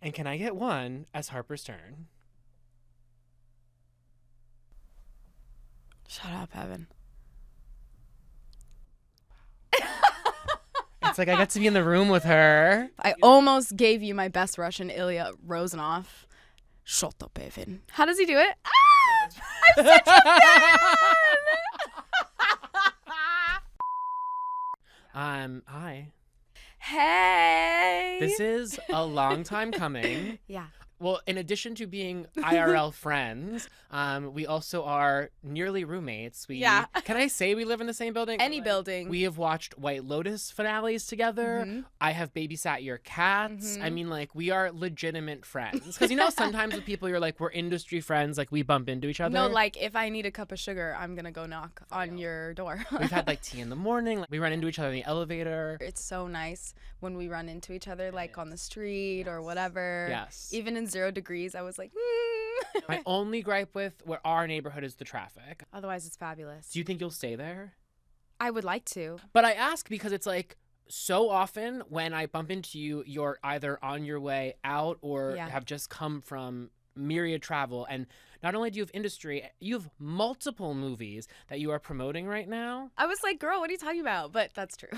And can I get one as Harper's turn? Shut up, Evan. It's like I got to be in the room with her. I almost gave you my best Russian, Ilya Rozanov. Shut up, Evan. How does he do it? Ah! I'm such a fan! Hi. Hey! This is a long time coming. Yeah. Well, in addition to being IRL friends, we also are nearly roommates. Yeah. Can I say we live in the same building? Any building. We have watched White Lotus finales together. Mm-hmm. I have babysat your cats. Mm-hmm. I mean, like, we are legitimate friends. Because, you know, sometimes with people, you're like, we're industry friends. Like, we bump into each other. No, like, if I need a cup of sugar, I'm going to go knock on your door. We've had, like, tea in the morning. Like, we run into each other in the elevator. It's so nice when we run into each other, like, on the street or whatever. Yes. Even in 0 degrees, I was like, My only gripe with where our neighborhood is the traffic. Otherwise, it's fabulous. Do you think you'll stay there? I would like to. But I ask because it's like so often when I bump into you, you're either on your way out or have just come from myriad travel. And not only do you have industry, you have multiple movies that you are promoting right now. I was like, girl, what are you talking about? But that's true.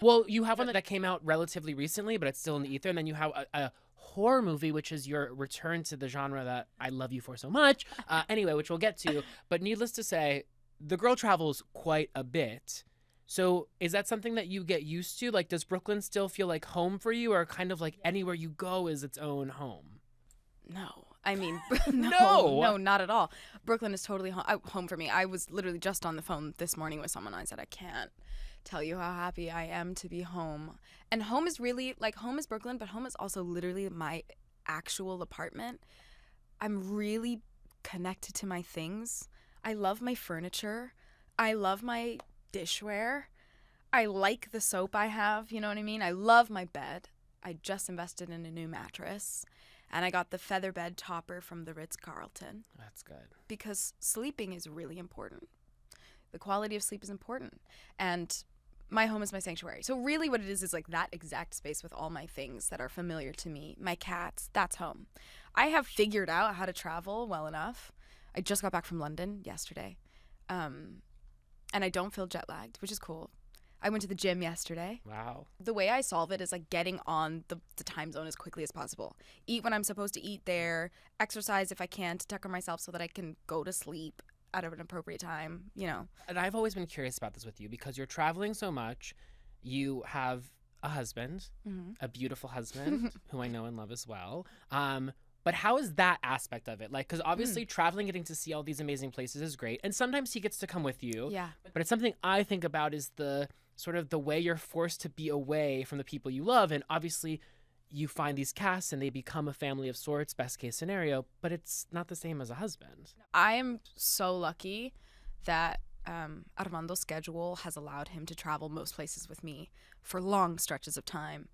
Well, you have one that came out relatively recently, but it's still in the ether. And then you have a horror movie, which is your return to the genre that I love you for so much. Anyway, which we'll get to. But needless to say, the girl travels quite a bit. So is that something that you get used to? Like, does Brooklyn still feel like home for you, or kind of like anywhere you go is its own home? No. I mean, No, not at all. Brooklyn is totally home for me. I was literally just on the phone this morning with someone. I said, I can't tell you how happy I am to be home. And home is really, like, home is Brooklyn, but home is also literally my actual apartment. I'm really connected to my things. I love my furniture. I love my dishware. I like the soap I have, you know what I mean? I love my bed. I just invested in a new mattress. And I got the feather bed topper from the Ritz-Carlton. That's good. Because sleeping is really important. The quality of sleep is important. And my home is my sanctuary. So really what it is like that exact space with all my things that are familiar to me. My cats, that's home. I have figured out how to travel well enough. I just got back from London yesterday. And I don't feel jet lagged, which is cool. I went to the gym yesterday. Wow. The way I solve it is like getting on the time zone as quickly as possible. Eat when I'm supposed to eat there. Exercise if I can to tucker myself so that I can go to sleep at an appropriate time, you know. And I've always been curious about this with you because you're traveling so much. You have a husband, a beautiful husband who I know and love as well. But how is that aspect of it? Like, because obviously traveling, getting to see all these amazing places is great. And sometimes he gets to come with you. Yeah. But it's something I think about is the sort of the way you're forced to be away from the people you love. And obviously you find these casts and they become a family of sorts, best case scenario, but it's not the same as a husband. I am so lucky that Armando's schedule has allowed him to travel most places with me for long stretches of time.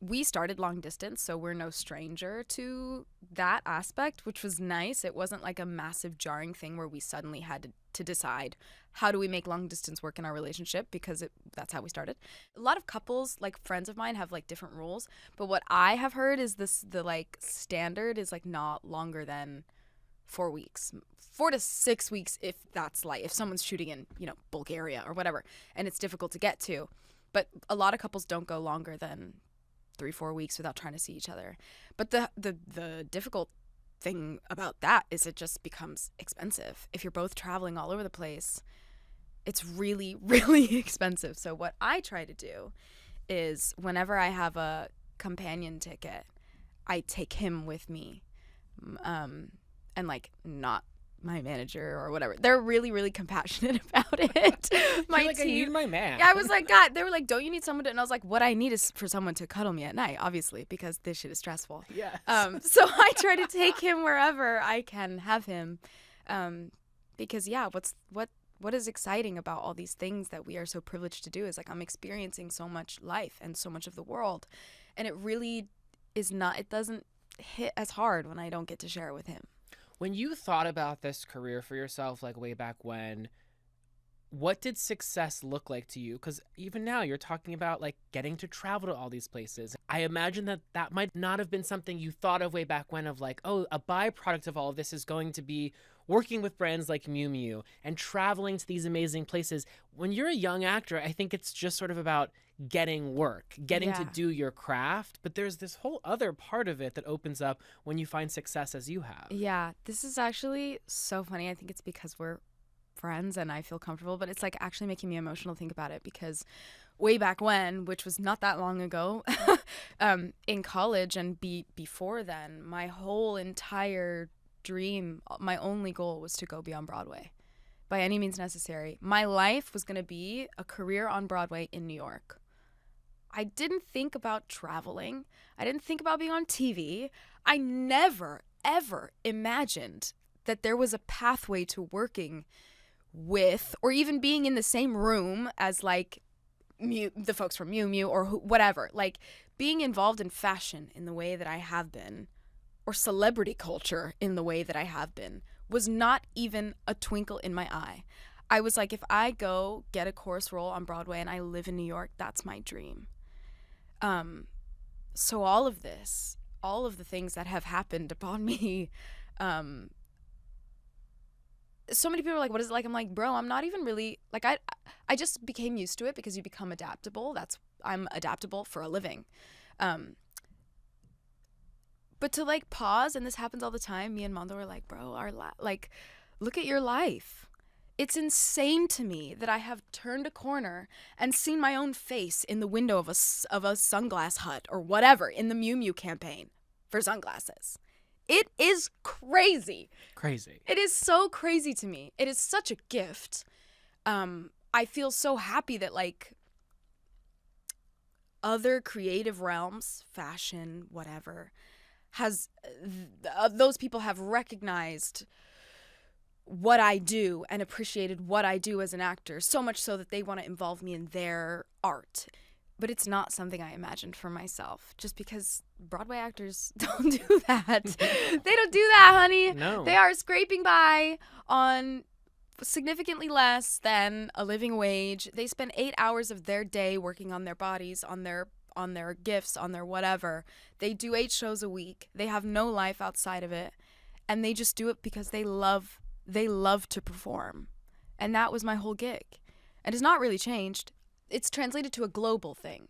We started long distance, so we're no stranger to that aspect, which was nice. It wasn't like a massive jarring thing where we suddenly had to decide how do we make long distance work in our relationship, because that's how we started. A lot of couples, like friends of mine, have like different rules, but what I have heard is the like standard is like not longer than 4 weeks, 4 to 6 weeks, if that's like if someone's shooting in, you know, Bulgaria or whatever, and it's difficult to get to. But a lot of couples don't go longer than 3-4 weeks without trying to see each other. But the difficult thing about that is it just becomes expensive. If you're both traveling all over the place, it's really, really expensive. So what I try to do is whenever I have a companion ticket, I take him with me. And like not my manager or whatever. They're really, really compassionate about it. My like, team, I need my man. Yeah, I was like, God, they were like, don't you need someone to, and I was like, what I need is for someone to cuddle me at night, obviously, because this shit is stressful. Yes. So I try to take him wherever I can have him. Because yeah, what is exciting about all these things that we are so privileged to do is like I'm experiencing so much life and so much of the world. And it really is not, it doesn't hit as hard when I don't get to share it with him. When you thought about this career for yourself, like way back when, what did success look like to you? Because even now you're talking about like getting to travel to all these places. I imagine that that might not have been something you thought of way back when, of like, oh, a byproduct of all of this is going to be working with brands like Miu Miu and traveling to these amazing places. When you're a young actor, I think it's just sort of about getting work, getting to do your craft. But there's this whole other part of it that opens up when you find success as you have. Yeah, this is actually so funny. I think it's because we're friends and I feel comfortable, but it's like actually making me emotional to think about it, because way back when, which was not that long ago, in college and before then, my whole entire dream, my only goal was to go be on Broadway by any means necessary. My life was going to be a career on Broadway in New York. I didn't think about traveling. I didn't think about being on TV. I never, ever imagined that there was a pathway to working with or even being in the same room as like the folks from Miu Miu or whatever. Like being involved in fashion in the way that I have been, or celebrity culture in the way that I have been, was not even a twinkle in my eye. I was like, if I go get a chorus role on Broadway and I live in New York, that's my dream. So all of this, all of the things that have happened upon me, so many people are like, what is it like? I'm like, bro, I'm not even really, like, I just became used to it because you become adaptable. I'm adaptable for a living. But to like pause, and this happens all the time, me and Mondo are like, bro, like, look at your life. It's insane to me that I have turned a corner and seen my own face in the window of a sunglass hut or whatever in the Miu Miu campaign for sunglasses. It is crazy. Crazy. It is so crazy to me. It is such a gift. I feel so happy that like other creative realms, fashion, whatever, those people have recognized what I do and appreciated what I do as an actor, so much so that they want to involve me in their art. But it's not something I imagined for myself, just because Broadway actors don't do that. They don't do that, honey. No. They are scraping by on significantly less than a living wage. They spend 8 hours of their day working on their bodies, on their gifts, on their whatever. They do 8 shows a week. They have no life outside of it. And they just do it because they love to perform. And that was my whole gig. And it's not really changed. It's translated to a global thing.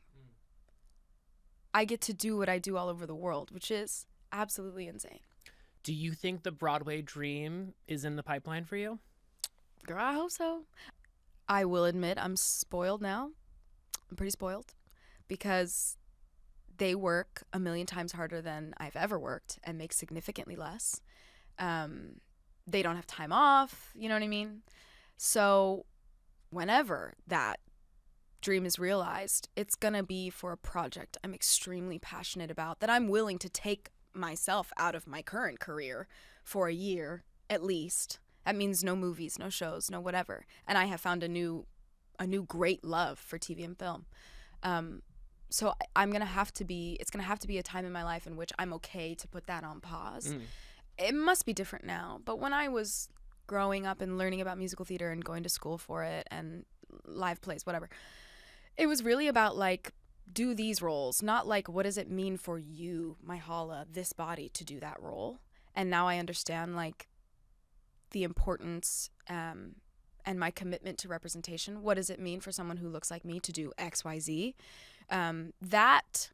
I get to do what I do all over the world, which is absolutely insane. Do you think the Broadway dream is in the pipeline for you? Girl, I hope so. I will admit I'm spoiled now. I'm pretty spoiled because they work a million times harder than I've ever worked and make significantly less. They don't have time off, you know what I mean? So whenever that dream is realized, it's gonna be for a project I'm extremely passionate about, that I'm willing to take myself out of my current career for a year at least. That means no movies, no shows, no whatever. And I have found a new great love for TV and film. So it's gonna have to be a time in my life in which I'm okay to put that on pause. It must be different now, but when I was growing up and learning about musical theater and going to school for it and live plays, whatever, it was really about like, do these roles, not like, what does it mean for you, Myha'la, this body, to do that role? And now I understand like the importance and my commitment to representation. What does it mean for someone who looks like me to do X, Y, Z? That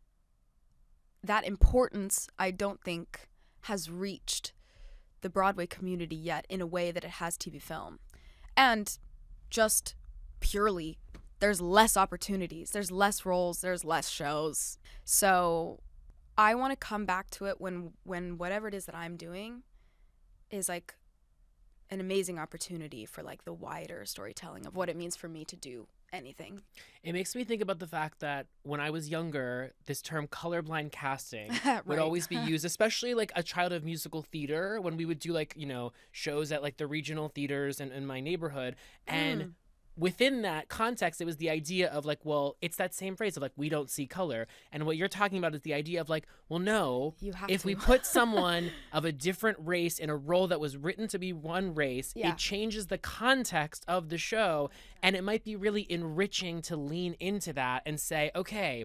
importance, I don't think, has reached the Broadway community yet in a way that it has TV film. And just purely, there's less opportunities, there's less roles, there's less shows. So I want to come back to it when whatever it is that I'm doing is like an amazing opportunity for like the wider storytelling of what it means for me to do anything. It makes me think about the fact that when I was younger, this term colorblind casting Right. would always be used, especially like a child of musical theater, when we would do like, you know, shows at like the regional theaters in my neighborhood. And within that context, it was the idea of like, well, it's that same phrase of like, we don't see color. And what you're talking about is the idea of like, well, no, if we put someone of a different race in a role that was written to be one race, it changes the context of the show. And it might be really enriching to lean into that and say, okay,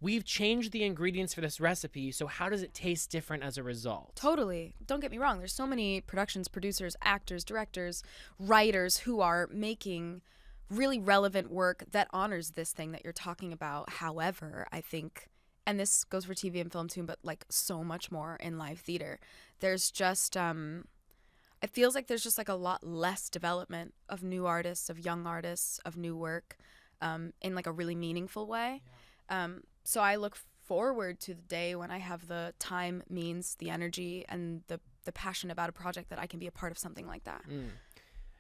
we've changed the ingredients for this recipe, so how does it taste different as a result? Totally. Don't get me wrong. There's so many productions, producers, actors, directors, writers who are making really relevant work that honors this thing that you're talking about. However, I think, and this goes for TV and film too, but like so much more in live theater, there's just, it feels like there's just like a lot less development of new artists, of young artists, of new work in like a really meaningful way. So I look forward to the day when I have the time, means, the energy, and the passion about a project that I can be a part of something like that.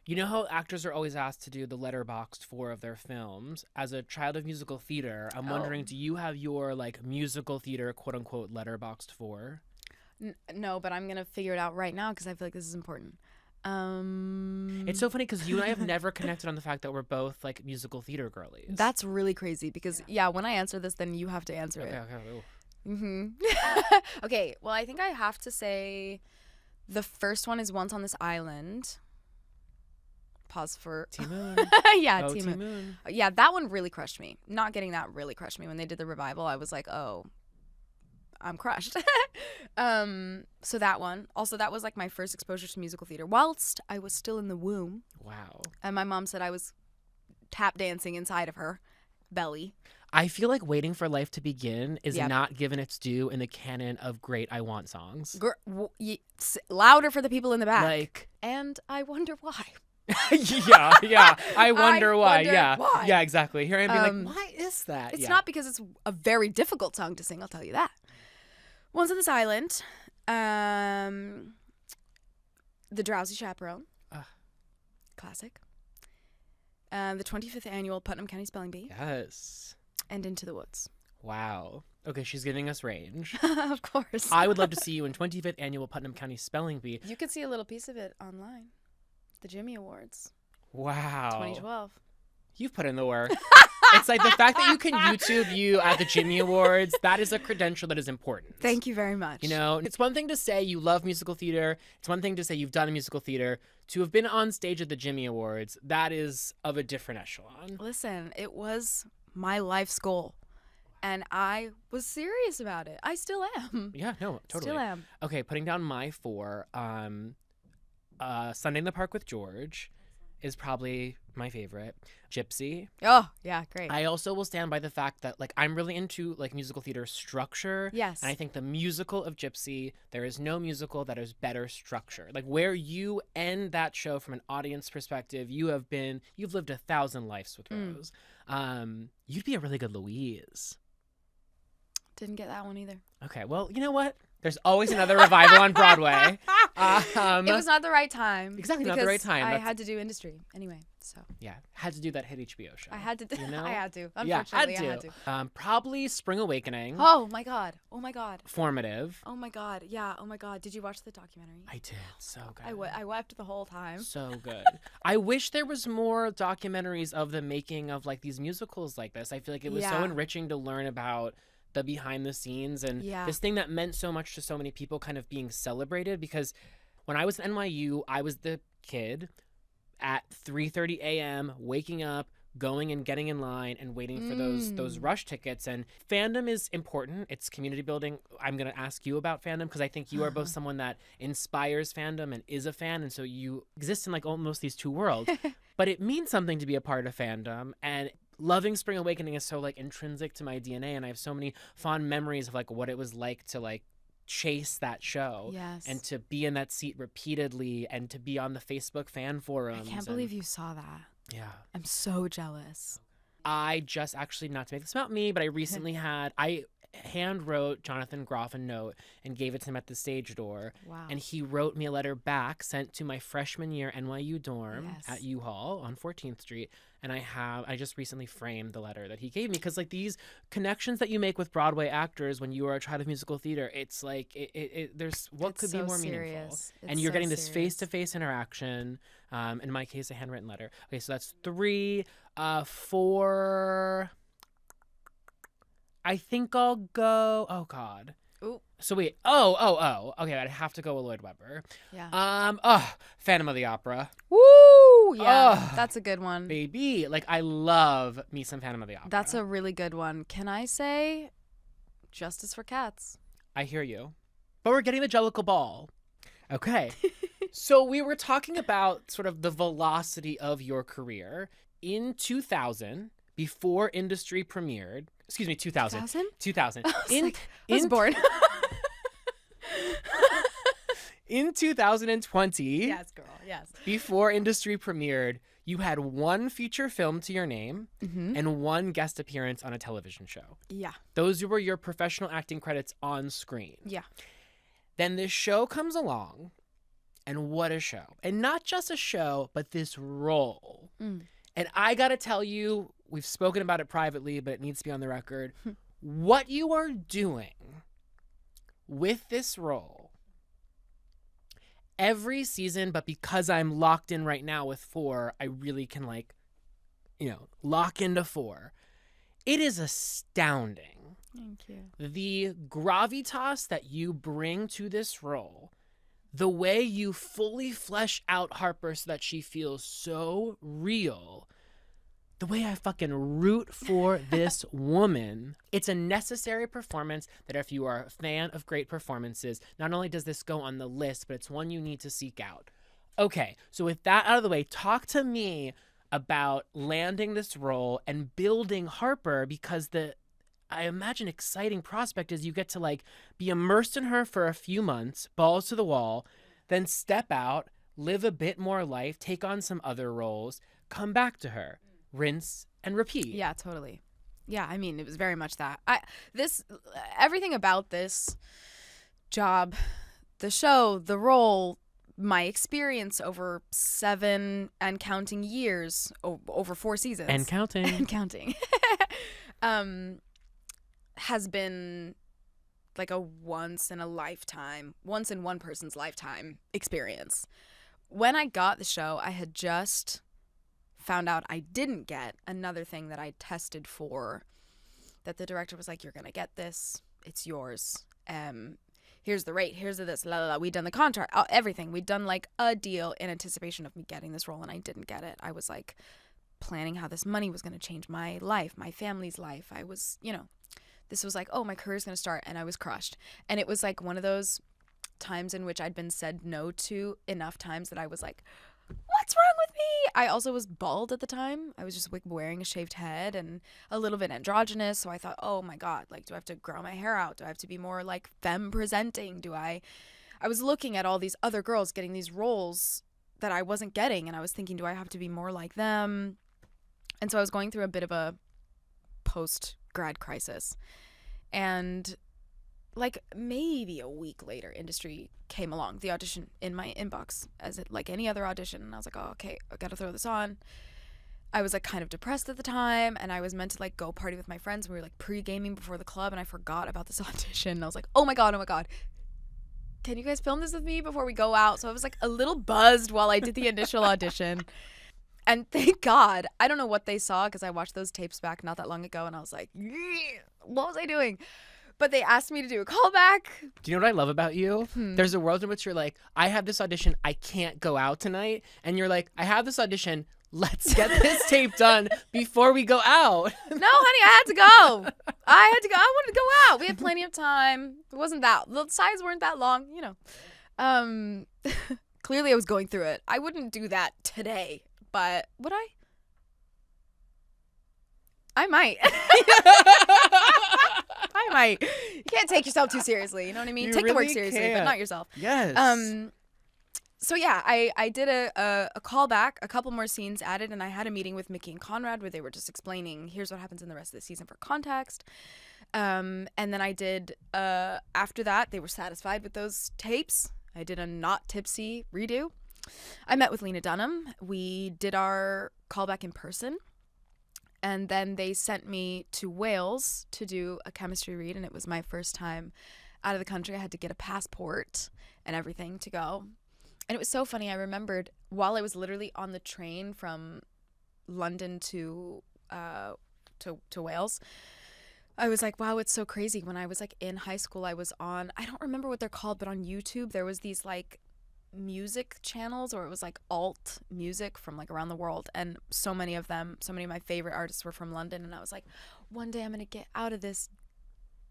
You know how actors are always asked to do the letterboxed for of their films? As a child of musical theater, I'm wondering, do you have your like musical theater quote unquote letterboxed for? No, but I'm going to figure it out right now because I feel like this is important. It's so funny because you and I have never connected on the fact that we're both like musical theater girlies. That's really crazy because when I answer this, then you have to answer it. Okay. Okay, well, I think I have to say the first one is Once on This Island. Pause for T-Moon. T-Moon. Yeah, that one really crushed me. Not getting that really crushed me. When they did the revival, I was like, oh, I'm crushed. So that one. Also, that was like my first exposure to musical theater whilst I was still in the womb. Wow. And my mom said I was tap dancing inside of her belly. I feel like Waiting for Life to Begin is not given its due in the canon of great I Want songs. Louder for the people in the back. Like, and I wonder why. yeah. I wonder why. Why. Yeah, exactly. Here I am being like, why is that? It's not because it's a very difficult song to sing, I'll tell you that. Once on This Island, The Drowsy Chaperone, classic. The 25th annual Putnam County Spelling Bee. Yes. And Into the Woods. Wow. Okay, she's giving us range. Of course. I would love to see you in 25th annual Putnam County Spelling Bee. You could see a little piece of it online. The Jimmy Awards. Wow. 2012. You've put in the work. It's like the fact that you can YouTube you at the Jimmy Awards, that is a credential that is important. Thank you very much. You know, it's one thing to say you love musical theater. It's one thing to say you've done a musical theater. To have been on stage at the Jimmy Awards, that is of a different echelon. Listen, it was my life's goal. And I was serious about it. I still am. Yeah, no, totally. Still am. Okay, putting down my 4. Sunday in the Park with George is probably my favorite. Gypsy. Oh, yeah, great. I also will stand by the fact that like I'm really into like musical theater structure. Yes. And I think the musical of Gypsy, there is no musical that is better structured. Like where you end that show from an audience perspective, you've lived 1,000 lives with Rose. You'd be a really good Louise. Didn't get that one either. Okay, well, you know what? There's always another revival on Broadway. It was not the right time. Exactly, not the right time. I had to do industry anyway, so. Yeah, had to do that hit HBO show. I had to. You know? I had to. Unfortunately, I had to. Probably Spring Awakening. Oh my god. Oh my god. Formative. Oh my god. Yeah. Oh my god. Did you watch the documentary? I did. So good. I wept the whole time. So good. I wish there was more documentaries of the making of like these musicals like this. I feel like it was so enriching to learn about the behind the scenes and this thing that meant so much to so many people kind of being celebrated, because when I was at NYU, I was the kid at 3:30 a.m. waking up, going and getting in line and waiting for those rush tickets. And fandom is important. It's community building. I'm going to ask you about fandom because I think you are both someone that inspires fandom and is a fan. And so you exist in like almost these two worlds. But it means something to be a part of fandom. And loving Spring Awakening is so like intrinsic to my DNA. And I have so many fond memories of like what it was like to like chase that show and to be in that seat repeatedly and to be on the Facebook fan forums. I can't believe you saw that. Yeah. I'm so jealous. I just actually, not to make this about me, but I recently I hand wrote Jonathan Groff a note and gave it to him at the stage door. Wow. And he wrote me a letter back sent to my freshman year NYU dorm at U-Haul on 14th Street. And I just recently framed the letter that he gave me, because like these connections that you make with Broadway actors when you are a child of musical theater, it's like there's what could be more meaningful. And you're getting this face-to-face interaction. In my case, a handwritten letter. Okay, so that's 3. 4. I think I'll go. Oh God. Ooh. So wait. Oh. Okay, I'd have to go with Lloyd Webber. Yeah. Phantom of the Opera. Woo! Yeah, that's a good one. Baby, like I love me some Phantom of the Opera. That's a really good one. Can I say Justice for Cats? I hear you. But we're getting the Jellicle Ball. Okay. So we were talking about sort of the velocity of your career. In 2000, before industry premiered, 2000? 2000. I was born. In 2020, yes, girl, yes. Before industry premiered, you had 1 feature film to your name and 1 guest appearance on a television show. Yeah. Those were your professional acting credits on screen. Yeah. Then this show comes along, and what a show. And not just a show, but this role. And I gotta tell you, we've spoken about it privately, but it needs to be on the record. What you are doing with this role every season, but because I'm locked in right now with 4, I really can lock into 4. It is astounding. Thank you. The gravitas that you bring to this role, the way you fully flesh out Harper so that she feels so real, the way I fucking root for this woman. It's a necessary performance that if you are a fan of great performances, not only does this go on the list, but it's one you need to seek out. Okay, so with that out of the way, talk to me about landing this role and building Harper, because I imagine exciting prospect is you get to like be immersed in her for a few months, balls to the wall, then step out, live a bit more life, take on some other roles, come back to her. Rinse and repeat. Yeah, totally. Yeah, I mean, it was very much that. Everything about this job, the show, the role, my experience over 7 and counting years, over 4 seasons. And counting. And counting. Has been like a once in one person's lifetime experience. When I got the show, I had just found out I didn't get another thing that I tested for, that the director was like, you're gonna get this, it's yours, here's the rate, here's the this, la la la. We'd done the contract, everything. We'd done like a deal in anticipation of me getting this role, and I didn't get it. I was like planning how this money was gonna change my life, my family's life. I was, this was like, oh, my career's gonna start, and I was crushed. And it was like one of those times in which I'd been said no to enough times that I was like, what's wrong with me? I also was bald at the time. I was just wearing a shaved head and a little bit androgynous. So I thought, oh my God, like, do I have to grow my hair out? Do I have to be more like femme presenting? I was looking at all these other girls getting these roles that I wasn't getting. And I was thinking, do I have to be more like them? And so I was going through a bit of a post-grad crisis. And like maybe a week later, industry came along, the audition in my inbox as like any other audition. And I was like, oh, okay, I got to throw this on. I was like kind of depressed at the time, and I was meant to like go party with my friends. We were like pre-gaming before the club, and I forgot about this audition. And I was like, oh my God, can you guys film this with me before we go out? So I was like a little buzzed while I did the initial audition. And thank God, I don't know what they saw, because I watched those tapes back not that long ago, and I was like, what was I doing? But they asked me to do a callback. Do you know what I love about you? There's a world in which you're like, I have this audition, I can't go out tonight. And you're like, I have this audition, let's get this tape done before we go out. No, honey, I had to go. I wanted to go out. We had plenty of time. The sides weren't that long, Clearly I was going through it. I wouldn't do that today, but would I? I might. I might. You can't take yourself too seriously. You know what I mean? You take really the work seriously, can't. but not yourself. Yes. So yeah, I did a callback, a couple more scenes added, and I had a meeting with Mickey and Conrad where they were just explaining, here's what happens in the rest of the season for context. And then I did, after that, they were satisfied with those tapes. I did a not tipsy redo. I met with Lena Dunham. We did our callback in person. And then they sent me to Wales to do a chemistry read, and it was my first time out of the country. I had to get a passport and everything to go. And it was so funny. I remembered while I was literally on the train from London to Wales, I was like, wow, it's so crazy. When I was like in high school, I was on, I don't remember what they're called, but on YouTube, there was these like music channels, or it was like alt music from like around the world. And so many of my favorite artists were from London. And I was like, one day I'm going to get out of this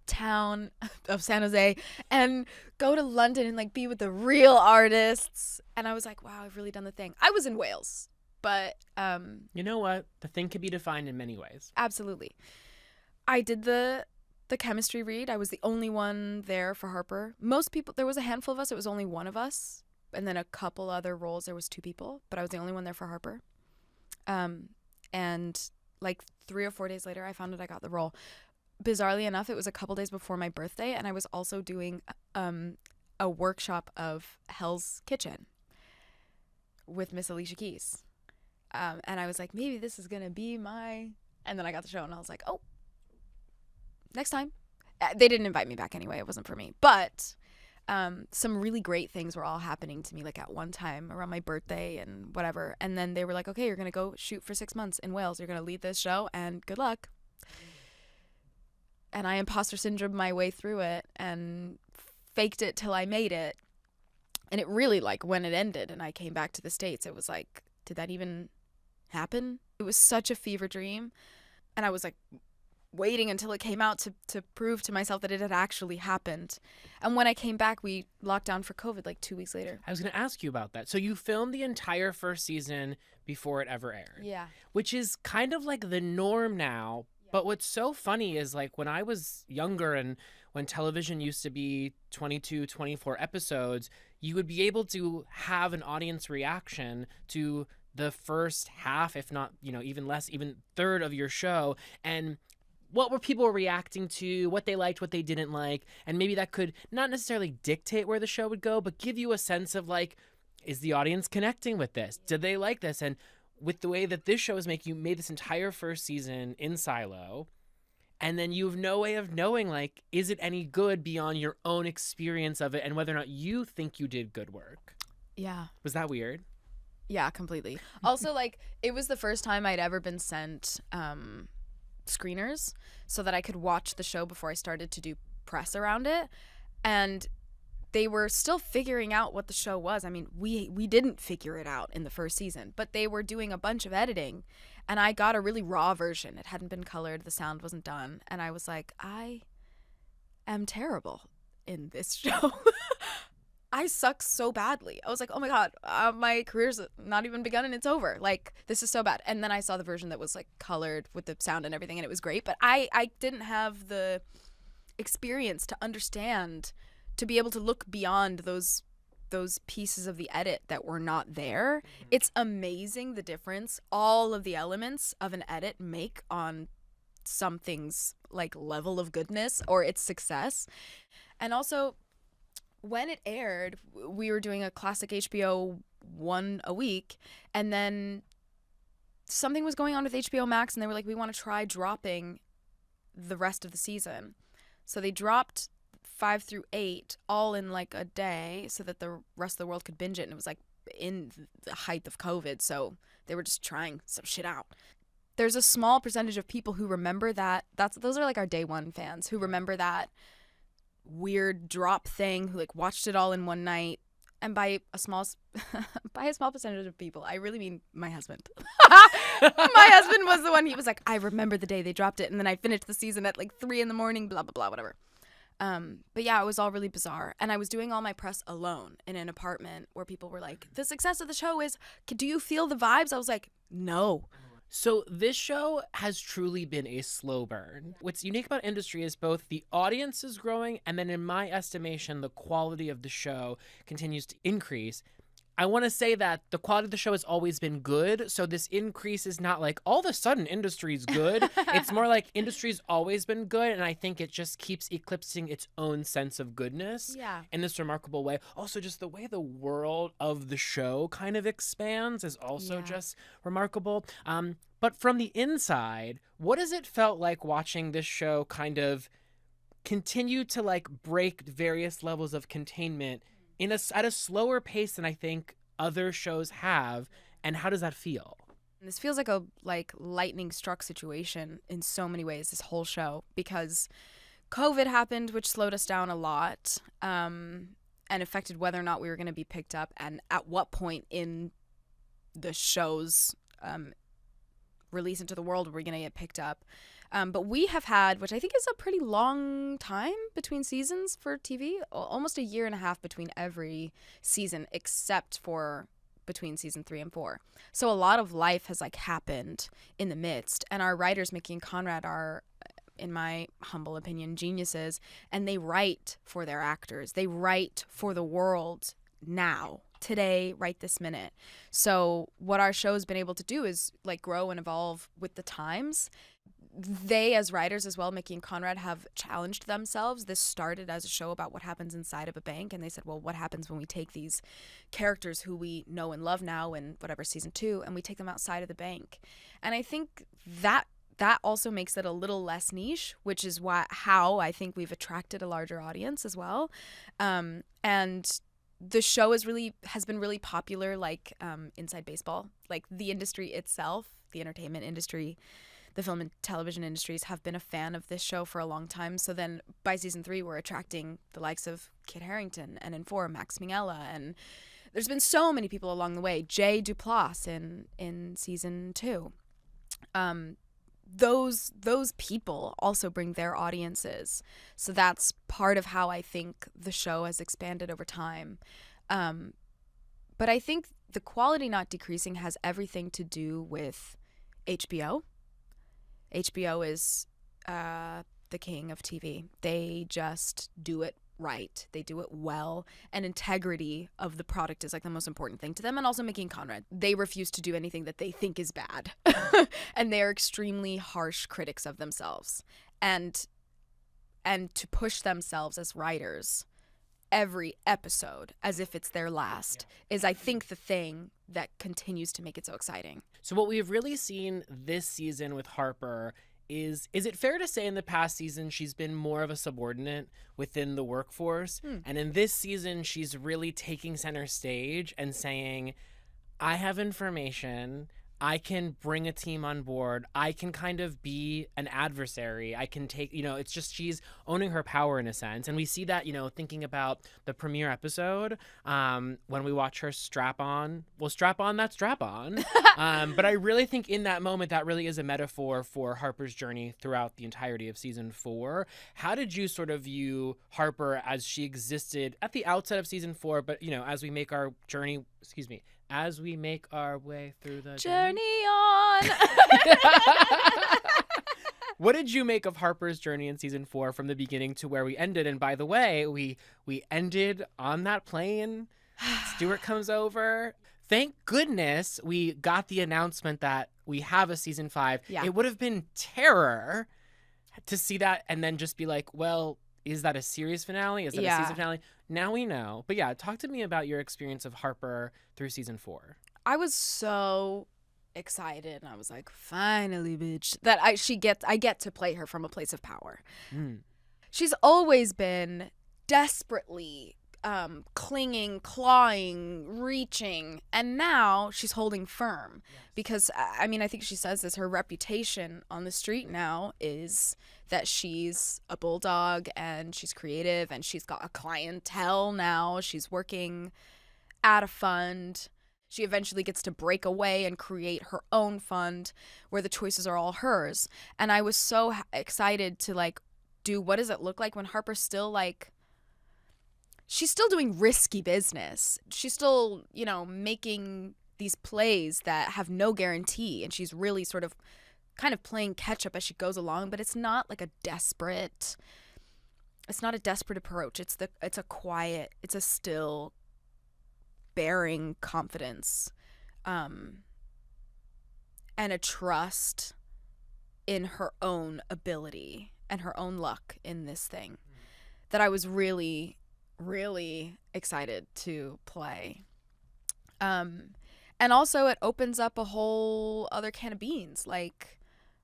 town of San Jose and go to London and like be with the real artists. And I was like, wow, I've really done the thing. I was in Wales, but you know what? The thing could be defined in many ways. Absolutely. I did the chemistry read. I was the only one there for Harper. Most people, there was a handful of us. It was only one of us. And then a couple other roles, there was 2 people, but I was the only one there for Harper. And like 3 or 4 days later, I found out I got the role. Bizarrely enough, it was a couple days before my birthday, and I was also doing a workshop of Hell's Kitchen with Miss Alicia Keys. And I was like, maybe this is going to be my... And then I got the show, and I was like, oh, next time. They didn't invite me back anyway. It wasn't for me. But some really great things were all happening to me, like at one time around my birthday and whatever. And then they were like, okay, you're going to go shoot for 6 months in Wales. You're going to lead this show, and good luck. And I imposter syndrome my way through it and faked it till I made it. And it really, like, when it ended and I came back to the States, it was like, did that even happen? It was such a fever dream. And I was like waiting until it came out to prove to myself that it had actually happened. And when I came back, we locked down for COVID like 2 weeks later. I was going to ask you about that. So you filmed the entire first season before it ever aired. Yeah. Which is kind of like the norm now. But what's so funny is, like, when I was younger and when television used to be 22, 24 episodes, you would be able to have an audience reaction to the first half, if not, even less, even third of your show. And what were people reacting to, what they liked, what they didn't like. And maybe that could not necessarily dictate where the show would go, but give you a sense of, like, is the audience connecting with this? Did they like this? And with the way that this show is making, you made this entire first season in silo, and then you have no way of knowing, like, is it any good beyond your own experience of it and whether or not you think you did good work. Yeah. Was that weird? Yeah, completely. Also, like, it was the first time I'd ever been sent screeners so that I could watch the show before I started to do press around it. And they were still figuring out what the show was. I mean, we didn't figure it out in the first season, but they were doing a bunch of editing, and I got a really raw version. It hadn't been colored. The sound wasn't done. And I was like, I am terrible in this show. I suck so badly. I was like, oh my God, my career's not even begun and it's over. Like, this is so bad. And then I saw the version that was like colored with the sound and everything, and it was great. But I didn't have the experience to understand, to be able to look beyond those pieces of the edit that were not there. It's amazing the difference all of the elements of an edit make on something's like level of goodness or its success. And also, when it aired, we were doing a classic HBO one a week, and then something was going on with HBO Max, and they were like, we want to try dropping the rest of the season. So they dropped 5 through 8 all in like a day so that the rest of the world could binge it. And it was like in the height of COVID, so they were just trying some shit out. There's a small percentage of people who remember that. Those are like our day one fans who remember that weird drop thing, who like watched it all in one night. And by a small percentage of people, I really mean my husband. My husband was the one. He was like, I remember the day they dropped it, and then I finished the season at like 3 a.m, blah blah blah, whatever. But yeah, it was all really bizarre. And I was doing all my press alone in an apartment where people were like, the success of the show is, do you feel the vibes? I was like, no. So this show has truly been a slow burn. What's unique about industry is both the audience is growing, and then in my estimation, the quality of the show continues to increase. I want to say that the quality of the show has always been good. So this increase is not like all of a sudden industry's good. It's more like industry's always been good. And I think it just keeps eclipsing its own sense of goodness in this remarkable way. Also, just the way the world of the show kind of expands is also just remarkable. But from the inside, what has it felt like watching this show kind of continue to like break various levels of containment at a slower pace than I think other shows have, and how does that feel? This feels like a lightning struck situation in so many ways, this whole show, because COVID happened, which slowed us down a lot, and affected whether or not we were going to be picked up and at what point in the show's release into the world were we going to get picked up. But we have had, which I think is a pretty long time between seasons for TV, almost a year and a half between every season, except for between season 3 and 4. So a lot of life has happened in the midst. And our writers, Mickey and Conrad, are, in my humble opinion, geniuses. And they write for their actors. They write for the world now. Today, right this minute. So what our show's been able to do is grow and evolve with the times. They, as writers as well, Mickey and Conrad, have challenged themselves. This started as a show about what happens inside of a bank, and they said, well, what happens when we take these characters who we know and love now in whatever season 2, and we take them outside of the bank? And I think that also makes it a little less niche, which is how I think we've attracted a larger audience as well. And the show has been really popular, inside baseball. The industry itself, the entertainment industry, the film and television industries have been a fan of this show for a long time. So then by season 3, we're attracting the likes of Kit Harington, and in 4, Max Myha'la, and there's been so many people along the way. Jay Duplass in season 2. Those people also bring their audiences. So that's part of how I think the show has expanded over time. But I think the quality not decreasing has everything to do with HBO. HBO is the king of TV. They just do it right. They do it well. And integrity of the product is the most important thing to them. And also Mickey and Conrad. They refuse to do anything that they think is bad. And they are extremely harsh critics of themselves. And to push themselves as writers every episode as if it's their last is, I think, the thing that continues to make it so exciting. So what we've really seen this season with Harper is it fair to say in the past season she's been more of a subordinate within the workforce? And in this season, she's really taking center stage and saying, I have information. I can bring a team on board. I can kind of be an adversary. I can take, it's just she's owning her power in a sense. And we see that, thinking about the premiere episode when we watch her strap on. Well, strap on, that's strap on. But I really think in that moment, that really is a metaphor for Harper's journey throughout the entirety of season 4. How did you sort of view Harper as she existed at the outset of season 4, but, as we make our journey, as we make our way through the journey on. What did you make of Harper's journey in season 4 from the beginning to where we ended? And by the way, we ended on that plane. Stuart comes over. Thank goodness we got the announcement that we have a season 5. Yeah. It would have been terror to see that and then just be like, well, is that a series finale? Is that a season finale? Now we know. But yeah, talk to me about your experience of Harper through season 4. I was so excited, and I was like, finally, bitch, that I get to play her from a place of power. She's always been desperately clinging, clawing, reaching, and now she's holding firm. Because I think she says this, her reputation on the street now is that she's a bulldog and she's creative and she's got a clientele now. She's working at a fund. She eventually gets to break away and create her own fund where the choices are all hers. And I was so excited to do, what does it look like when Harper's still she's still doing risky business. She's still, making these plays that have no guarantee, and she's really sort of kind of playing catch up as she goes along, but it's not a desperate approach. It's a quiet, it's a still overbearing confidence, and a trust in her own ability and her own luck in this thing that I was really, really excited to play. And also it opens up a whole other can of beans. Like,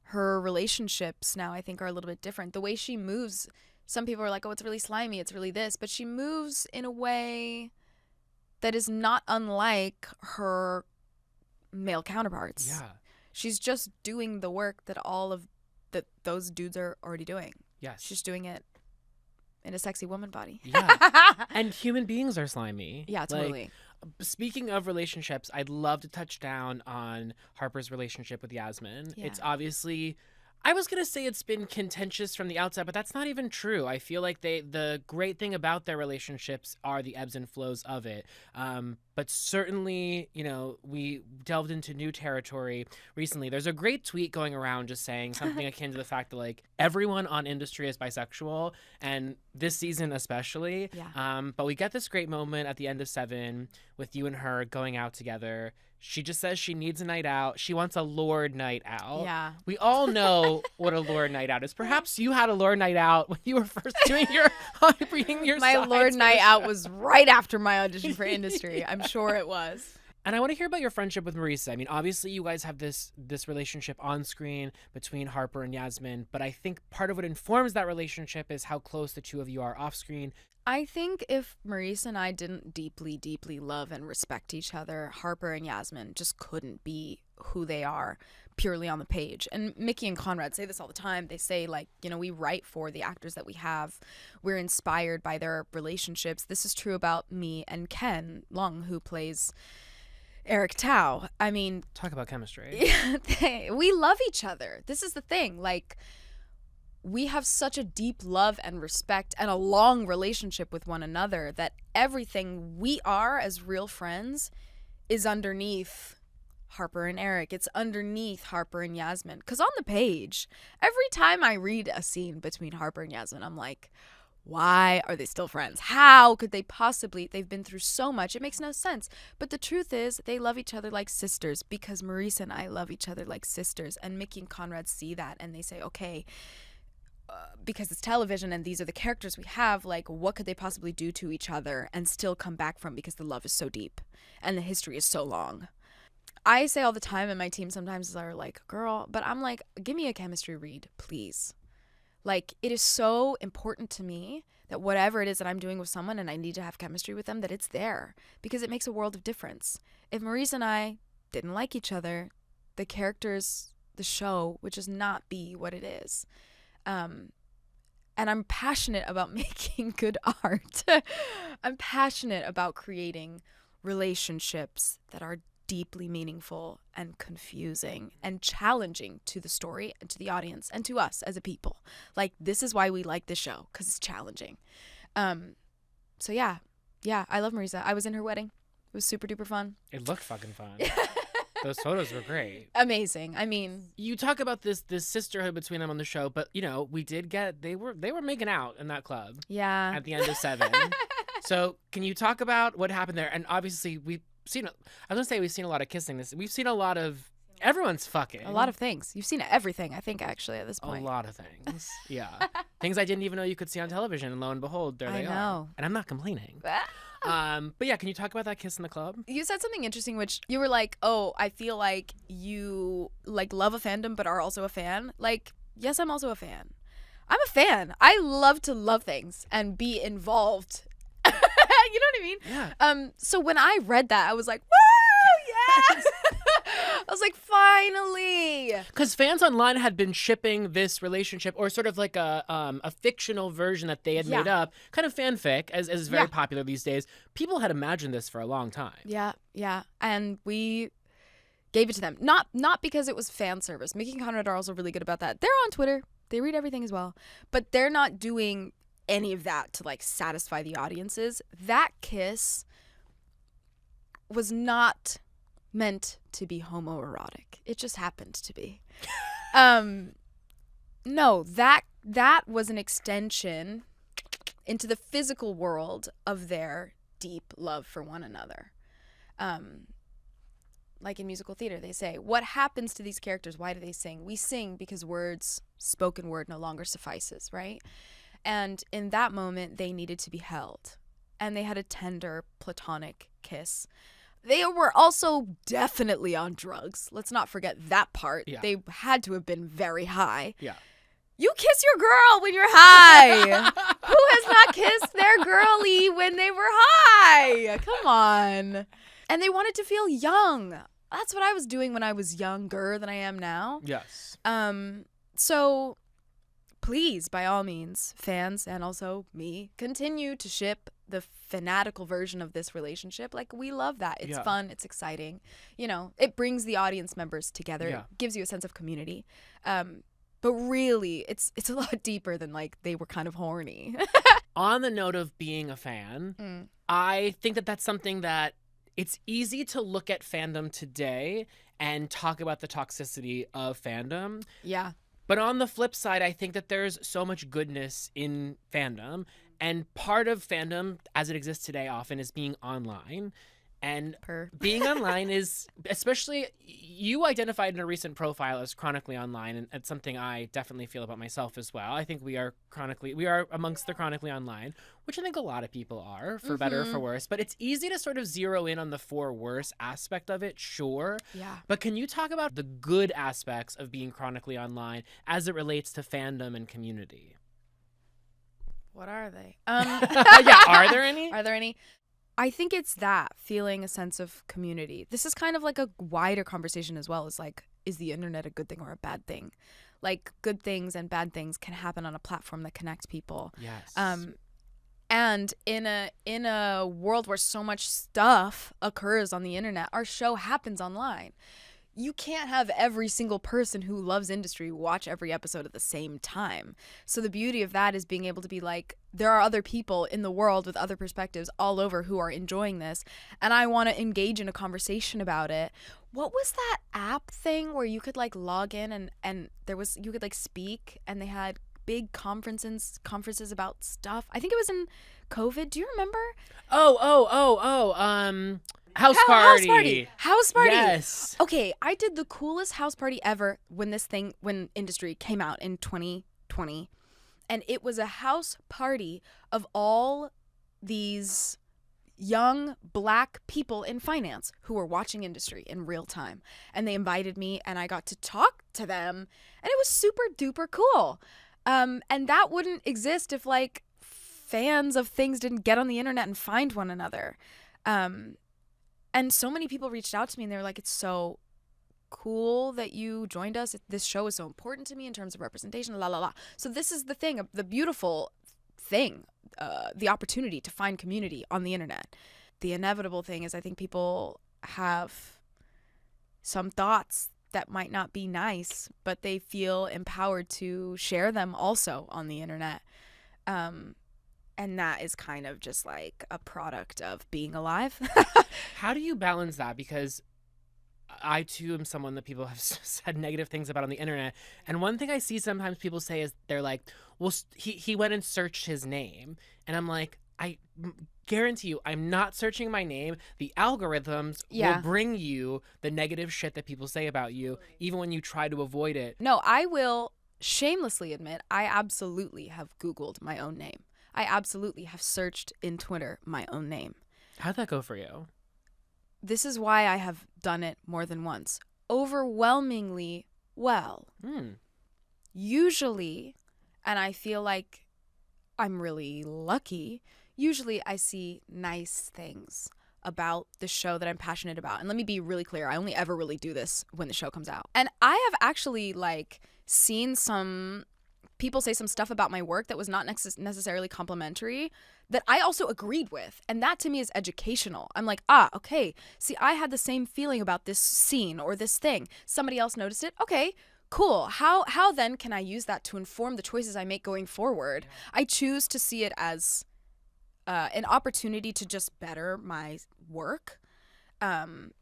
her relationships now I think are a little bit different. The way she moves, some people are like, oh, it's really slimy, it's really this, but she moves in a way that is not unlike her male counterparts. Yeah. She's just doing the work that all of those dudes are already doing. Yes. She's doing it in a sexy woman body. Yeah. And human beings are slimy. Yeah, totally. Speaking of relationships, I'd love to touch down on Harper's relationship with Yasmin. Yeah. It's obviously, I was going to say it's been contentious from the outset, but that's not even true. I feel like the great thing about their relationships are the ebbs and flows of it. But certainly, you know, we delved into new territory recently. There's a great tweet going around just saying something akin to the fact that, like, everyone on Industry is bisexual, and this season especially. Yeah. But we get this great moment at the end of 7 with you and her going out together. She just says she needs a night out. She wants a Lord night out. Yeah. We all know what a Lord night out is. Perhaps you had a Lord night out when you were first doing your reading your My sides Lord for night the out show. was right after my audition for Industry. I'm sure it was. And I want to hear about your friendship with Marisa. I mean, obviously you guys have this relationship on screen between Harper and Yasmin, but I think part of what informs that relationship is how close the two of you are off screen. I think if Marisa and I didn't deeply, deeply love and respect each other, Harper and Yasmin just couldn't be who they are purely on the page. And Mickey and Conrad say this all the time. They say, like, you know, we write for the actors that we have. We're inspired by their relationships. This is true about me and Ken Long, who plays Eric Tao. I mean, Talk about chemistry. we love each other. This is the thing. Like, we have such a deep love and respect and a long relationship with one another that everything we are as real friends is underneath Harper and Eric. It's underneath Harper and Yasmin. Because on the page, every time I read a scene between Harper and Yasmin, I'm like, why are they still friends? How could they possibly? They've been through so much. It makes no sense. But the truth is, they love each other like sisters, because Marisa and I love each other like sisters. And Mickey and Conrad see that and they say, okay, because it's television and these are the characters we have, like, what could they possibly do to each other and still come back from, because the love is so deep and the history is so long. I say all the time, and my team sometimes are like, girl, but I'm like, give me a chemistry read, please. Like, it is so important to me that whatever it is that I'm doing with someone and I need to have chemistry with them, that it's there, because it makes a world of difference. If Marisa and I didn't like each other, the characters, the show would just not be what it is. And I'm passionate about making good art. I'm passionate about creating relationships that are deeply meaningful and confusing and challenging to the story and to the audience and to us as a people. Like, this is why we like this show, because it's challenging. So yeah, I love Marisa. I was in her wedding. It was super duper fun. It looked fucking fun. Those photos were great. Amazing. I mean, you talk about this sisterhood between them on the show, but you know, we did get they were making out in that club. Yeah. At the end of 7. So can you talk about what happened there? And obviously we've seen a lot of kissing. We've seen a lot of everyone's fucking. A lot of things. You've seen everything, I think, actually, at this point. A lot of things. Yeah. Things I didn't even know you could see on television, and lo and behold, there they are. And I'm not complaining. But yeah, can you talk about that kiss in the club? You said something interesting, which you were like, oh, I feel like you like love a fandom but are also a fan. Like, yes, I'm also a fan. I'm a fan. I love to love things and be involved. You know what I mean? Yeah. So when I read that, I was like, woo, yes! I was like, finally. Because fans online had been shipping this relationship, or sort of like a fictional version that they had made up, kind of fanfic, as is very popular these days. People had imagined this for a long time. Yeah. And we gave it to them. Not because it was fan service. Mickey and Conrad are also really good about that. They're on Twitter. They read everything as well. But they're not doing any of that to, like, satisfy the audiences. That kiss was not meant to be homoerotic. It just happened to be. No, that was an extension into the physical world of their deep love for one another. Like in musical theater, they say, what happens to these characters? Why do they sing? We sing because spoken word no longer suffices, right? And in that moment, they needed to be held. And they had a tender, platonic kiss. They were also definitely on drugs. Let's not forget that part. Yeah. They had to have been very high. Yeah. You kiss your girl when you're high. Who has not kissed their girlie when they were high? Come on. And they wanted to feel young. That's what I was doing when I was younger than I am now. Yes. So please, by all means, fans and also me, continue to ship the fanatical version of this relationship. Like, we love that. It's fun. It's exciting. You know, it brings the audience members together. Yeah. It gives you a sense of community. But really, it's a lot deeper than, like, they were kind of horny. On the note of being a fan, I think that that's something that it's easy to look at fandom today and talk about the toxicity of fandom. Yeah. But on the flip side, I think that there's so much goodness in fandom. And part of fandom, as it exists today, often is being online. And being online is, especially, you identified in a recent profile as chronically online, and it's something I definitely feel about myself as well. I think we are amongst the chronically online, which I think a lot of people are, for better or for worse. But it's easy to sort of zero in on the for worse aspect of it, sure. Yeah. But can you talk about the good aspects of being chronically online as it relates to fandom and community? What are they? Yeah, are there any? Are there any? I think it's that, feeling a sense of community. This is kind of like a wider conversation as well. It's like, is the internet a good thing or a bad thing? Like, good things and bad things can happen on a platform that connects people. Yes. And in a world where so much stuff occurs on the internet, our show happens online. You can't have every single person who loves industry watch every episode at the same time. So the beauty of that is being able to be like, there are other people in the world with other perspectives all over who are enjoying this, and I want to engage in a conversation about it. What was that app thing where you could like log in and you could like speak, and they had big conferences about stuff? I think it was in COVID. Do you remember? House Party. Yes. Okay, I did the coolest house party ever when industry came out in 2020. And it was a house party of all these young Black people in finance who were watching industry in real time. And they invited me, and I got to talk to them, and it was super duper cool. And that wouldn't exist if like fans of things didn't get on the internet and find one another. And so many people reached out to me, and they were like, it's so cool that you joined us. This show is so important to me in terms of representation, la, la, la. So this is the thing, the beautiful thing, the opportunity to find community on the internet. The inevitable thing is I think people have some thoughts that might not be nice, but they feel empowered to share them also on the internet. And that is kind of just like a product of being alive. How do you balance that? Because I, too, am someone that people have said negative things about on the internet. And one thing I see sometimes people say is they're like, well, he went and searched his name. And I'm like, I guarantee you, I'm not searching my name. The algorithms will bring you the negative shit that people say about you, even when you try to avoid it. No, I will shamelessly admit, I absolutely have Googled my own name. I absolutely have searched in Twitter my own name. How'd that go for you? This is why I have done it more than once. Overwhelmingly well. Usually, and I feel like I'm really lucky, usually I see nice things about the show that I'm passionate about. And let me be really clear, I only ever really do this when the show comes out. And I have actually like seen some people say some stuff about my work that was not necessarily complimentary that I also agreed with. And that to me is educational. I'm like, okay. See, I had the same feeling about this scene or this thing. Somebody else noticed it. Okay, cool. How then can I use that to inform the choices I make going forward? I choose to see it as an opportunity to just better my work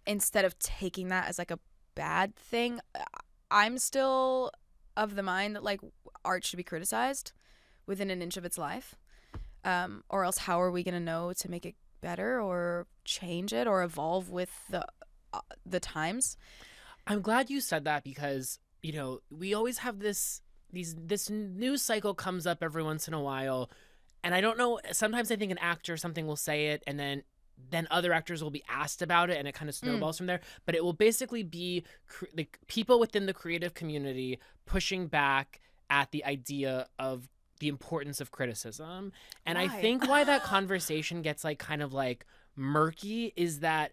instead of taking that as like a bad thing. I'm still of the mind that like art should be criticized within an inch of its life, or else how are we going to know to make it better or change it or evolve with the times. I'm glad you said that because, you know, we always have this news cycle comes up every once in a while. And I don't know, sometimes I think an actor or something will say it and then other actors will be asked about it and it kind of snowballs from there. But it will basically be like people within the creative community pushing back at the idea of the importance of criticism. And Why? I think why that conversation gets like kind of like murky is that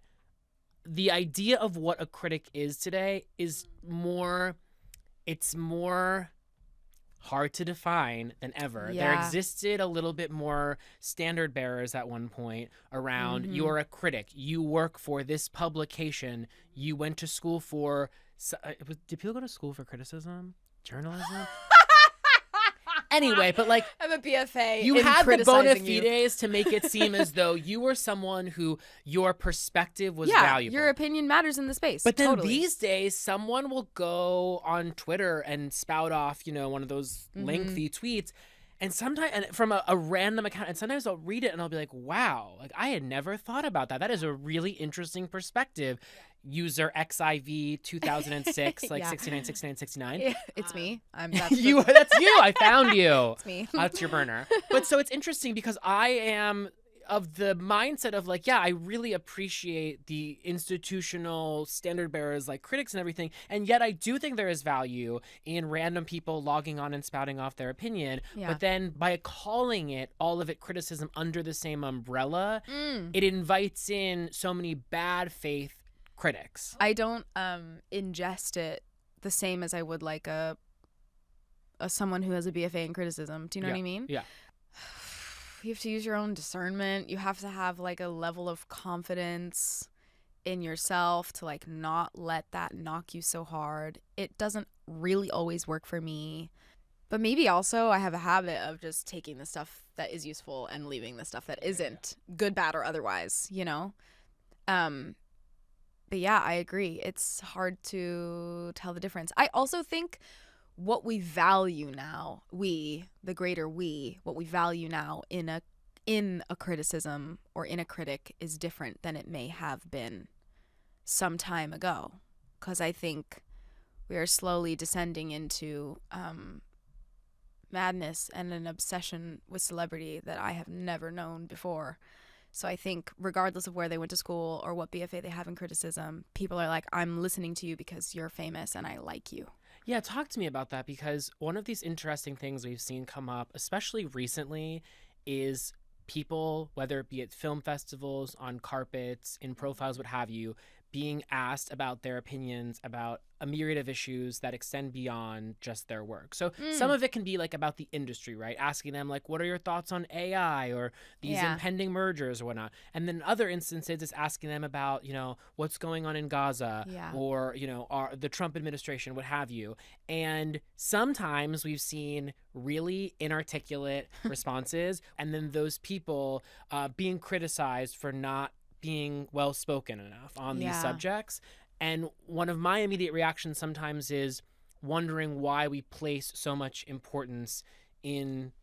the idea of what a critic is today is more hard to define than ever. Yeah. There existed a little bit more standard bearers at one point around you're a critic, you work for this publication, you went to school for did people go to school for criticism, journalism? Anyway, but like I'm a BFA. you in had the bona criticizing you. fides to make it seem as though you were someone who your perspective was Yeah, valuable. your opinion matters in the space. But then totally. these days, someone will go on Twitter and spout off, you know, one of those lengthy tweets, and sometimes from a random account, and sometimes I'll read it and I'll be like, wow, like I had never thought about that. That is a really interesting perspective. User XIV 2006, like Yeah. 696969. Yeah, it's me. That's you. I found you. It's me. That's your burner. But so it's interesting because I am of the mindset of like, yeah, I really appreciate the institutional standard bearers like critics and everything. And yet I do think there is value in random people logging on and spouting off their opinion. Yeah. But then by calling it, all of it criticism under the same umbrella, it invites in so many bad faith critics. I don't ingest it the same as I would like a someone who has a BFA in criticism. Do you know what I mean? Yeah. You have to use your own discernment. You have to have like a level of confidence in yourself to like not let that knock you so hard. It doesn't really always work for me. But maybe also I have a habit of just taking the stuff that is useful and leaving the stuff that isn't, good, bad, or otherwise, you know? But yeah, I agree. It's hard to tell the difference. I also think what we value now, the greater we, what we value now in a criticism or in a critic is different than it may have been some time ago. Because I think we are slowly descending into madness and an obsession with celebrity that I have never known before. So I think regardless of where they went to school or what BFA they have in criticism, people are like, I'm listening to you because you're famous and I like you. Yeah, talk to me about that, because one of these interesting things we've seen come up, especially recently, is people, whether it be at film festivals, on carpets, in profiles, what have you, being asked about their opinions about a myriad of issues that extend beyond just their work. So some of it can be like about the industry, right? Asking them like, what are your thoughts on AI or these impending mergers or whatnot? And then other instances is asking them about, you know, what's going on in Gaza or, you know, the Trump administration, what have you. And sometimes we've seen really inarticulate responses, and then those people being criticized for not being well-spoken enough on these subjects. And one of my immediate reactions sometimes is wondering why we place so much importance in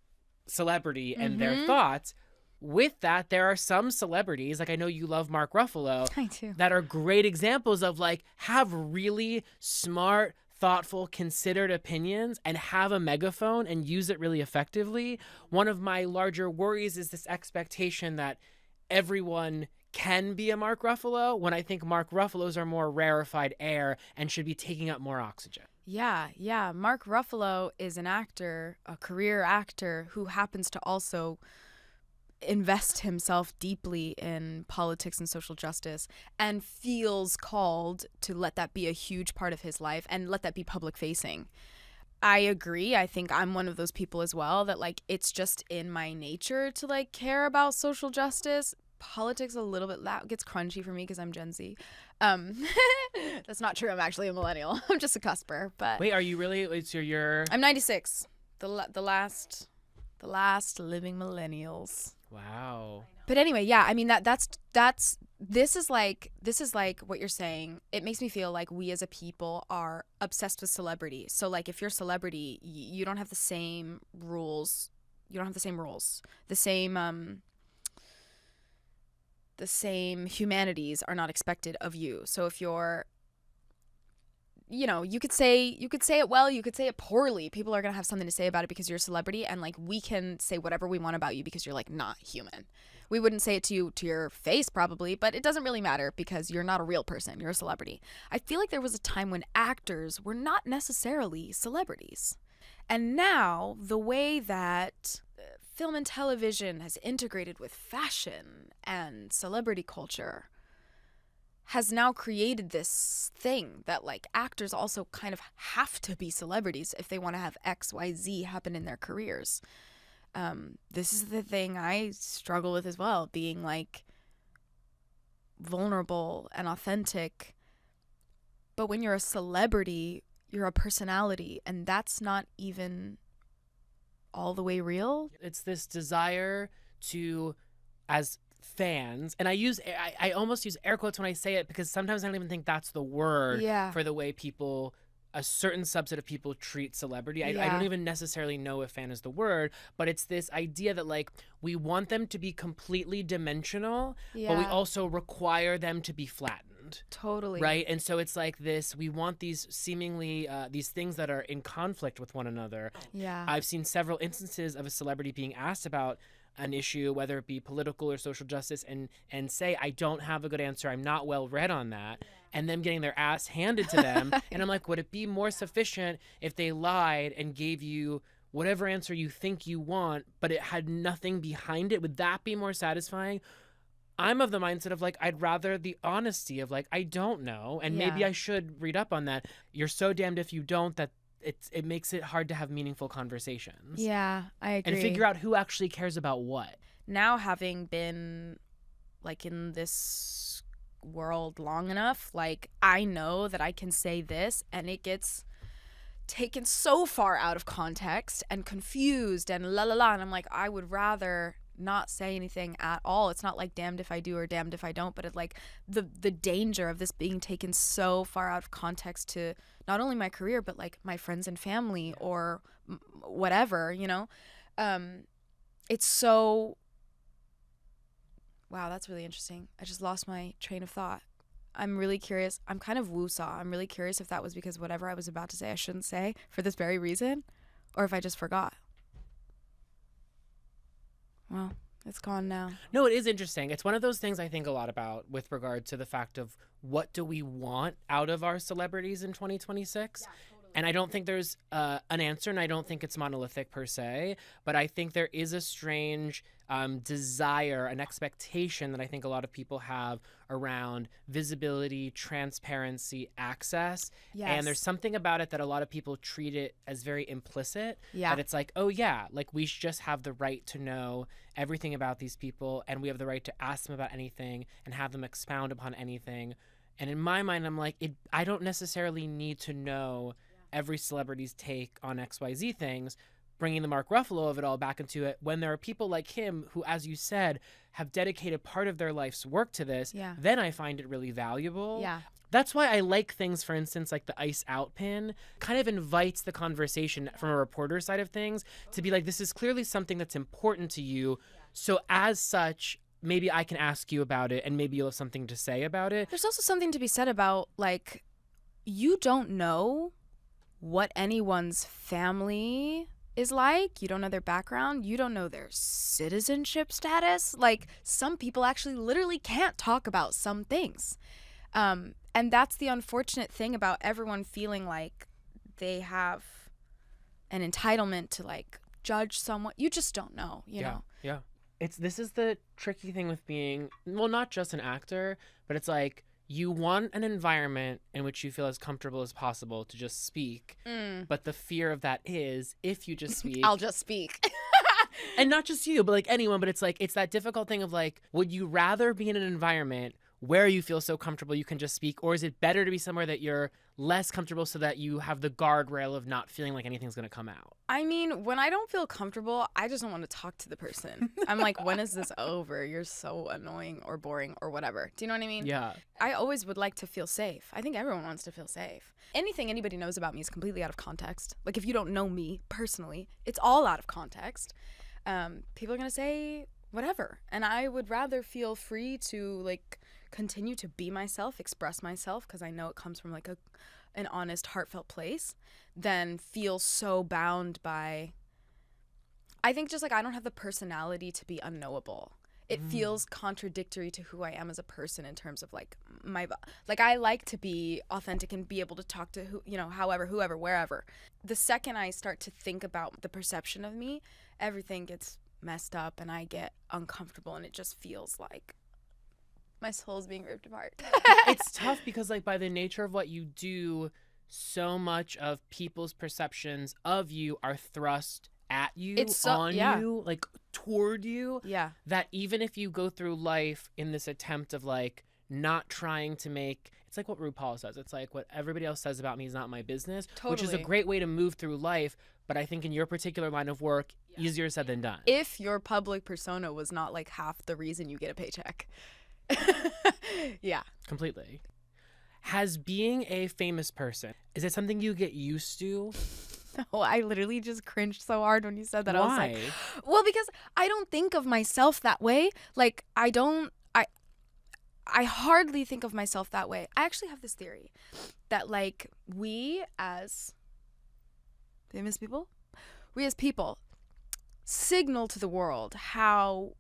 celebrity and their thoughts. With that, there are some celebrities, like I know you love Mark Ruffalo, I do, that are great examples of like have really smart, thoughtful, considered opinions and have a megaphone and use it really effectively. One of my larger worries is this expectation that everyone can be a Mark Ruffalo, when I think Mark Ruffalos are more rarefied air and should be taking up more oxygen. Yeah. Mark Ruffalo is an actor, a career actor, who happens to also invest himself deeply in politics and social justice and feels called to let that be a huge part of his life and let that be public facing. I agree. I think I'm one of those people as well that like it's just in my nature to like care about social justice. Politics a little bit gets crunchy for me because I'm Gen Z. That's not true. I'm actually a millennial. I'm just a cusper. But wait, are you really? So you're? I'm 96. The last living millennials. Wow. But anyway, yeah. I mean this is like what you're saying. It makes me feel like we as a people are obsessed with celebrity. So like if you're a celebrity, you don't have the same rules. You don't have the same rules. The same the same humanities are not expected of you. So if you're, you could say it well, you could say it poorly. People are going to have something to say about it because you're a celebrity, and like we can say whatever we want about you because you're like not human. We wouldn't say it to you to your face probably, but it doesn't really matter because you're not a real person. You're a celebrity. I feel like there was a time when actors were not necessarily celebrities. And now the way that film and television has integrated with fashion and celebrity culture has now created this thing that like actors also kind of have to be celebrities if they want to have XYZ happen in their careers. This is the thing I struggle with as well, being like vulnerable and authentic. But when you're a celebrity, you're a personality, and that's not even all the way real. It's this desire to, as fans, and I almost use air quotes when I say it because sometimes I don't even think that's the word for the way people, a certain subset of people treat celebrity. I don't even necessarily know if fan is the word, but it's this idea that like we want them to be completely dimensional, but we also require them to be flattened. Totally. Right? And so it's like this, we want these seemingly, these things that are in conflict with one another. Yeah. I've seen several instances of a celebrity being asked about an issue, whether it be political or social justice, and say, I don't have a good answer, I'm not well read on that, and them getting their ass handed to them. And I'm like, would it be more sufficient if they lied and gave you whatever answer you think you want, but it had nothing behind it? Would that be more satisfying? I'm of the mindset of like, I'd rather the honesty of like, I don't know, and maybe I should read up on that. You're so damned if you don't that it makes it hard to have meaningful conversations. Yeah, I agree. And figure out who actually cares about what. Now, having been like in this world long enough, like I know that I can say this and it gets taken so far out of context and confused and la la la, and I'm like, I would rather not say anything at all. It's not like damned if I do or damned if I don't, but it's like the danger of this being taken so far out of context to not only my career but like my friends and family or whatever, it's so, wow, that's really interesting. I just lost my train of thought. I'm really curious. I'm kind of woo-saw. I'm really curious if that was because whatever I was about to say I shouldn't say for this very reason, or if I just forgot. Well, it's gone now. No, it is interesting. It's one of those things I think a lot about with regard to the fact of what do we want out of our celebrities in 2026? Yeah, totally. And I don't think there's an answer, and I don't think it's monolithic per se, but I think there is a strange desire, an expectation that I think a lot of people have around visibility, transparency, access. Yes. And there's something about it that a lot of people treat it as very implicit. Yeah. That it's like, oh yeah, like we just have the right to know everything about these people, and we have the right to ask them about anything and have them expound upon anything. And in my mind, I'm like, I don't necessarily need to know every celebrity's take on XYZ things, bringing the Mark Ruffalo of it all back into it, when there are people like him who, as you said, have dedicated part of their life's work to this, then I find it really valuable. Yeah. That's why I like things, for instance, like the Ice Out pin kind of invites the conversation from a reporter side of things to be like, this is clearly something that's important to you. So as such, maybe I can ask you about it and maybe you'll have something to say about it. There's also something to be said about, like, you don't know what anyone's family is like. You don't know their background. You don't know their citizenship status. Like, some people actually literally can't talk about some things. And that's the unfortunate thing about everyone feeling like they have an entitlement to, like, judge someone. You just don't know, you know? Yeah. This is the tricky thing with being, well, not just an actor, but it's like, you want an environment in which you feel as comfortable as possible to just speak. But the fear of that is, if you just speak... I'll just speak. And not just you, but like anyone. But it's like, it's that difficult thing of like, would you rather be in an environment where you feel so comfortable you can just speak? Or is it better to be somewhere that you're less comfortable so that you have the guardrail of not feeling like anything's going to come out? I mean, when I don't feel comfortable, I just don't want to talk to the person. I'm like, when is this over? You're so annoying or boring or whatever. Do you know what I mean? Yeah. I always would like to feel safe. I think everyone wants to feel safe. Anything anybody knows about me is completely out of context. Like, if you don't know me personally, it's all out of context. People are going to say whatever. And I would rather feel free to like continue to be myself, express myself, because I know it comes from like an honest, heartfelt place, than feel so bound by, I think just like I don't have the personality to be unknowable. It feels contradictory to who I am as a person in terms of like like I like to be authentic and be able to talk to who, you know, however, whoever, wherever. The second I start to think about the perception of me, everything gets messed up and I get uncomfortable and it just feels like my soul is being ripped apart. It's tough because like by the nature of what you do, so much of people's perceptions of you are thrust at you, you, like toward you. Yeah. That even if you go through life in this attempt of like not trying to make, it's like what RuPaul says. It's like what everybody else says about me is not my business, which is a great way to move through life. But I think in your particular line of work, easier said than done. If your public persona was not like half the reason you get a paycheck. Yeah. Completely. Has being a famous person, is it something you get used to? No, I literally just cringed so hard when you said that. Why? I was like, well, because I don't think of myself that way. Like, I hardly think of myself that way. I actually have this theory that, like, we as famous people, signal to the world how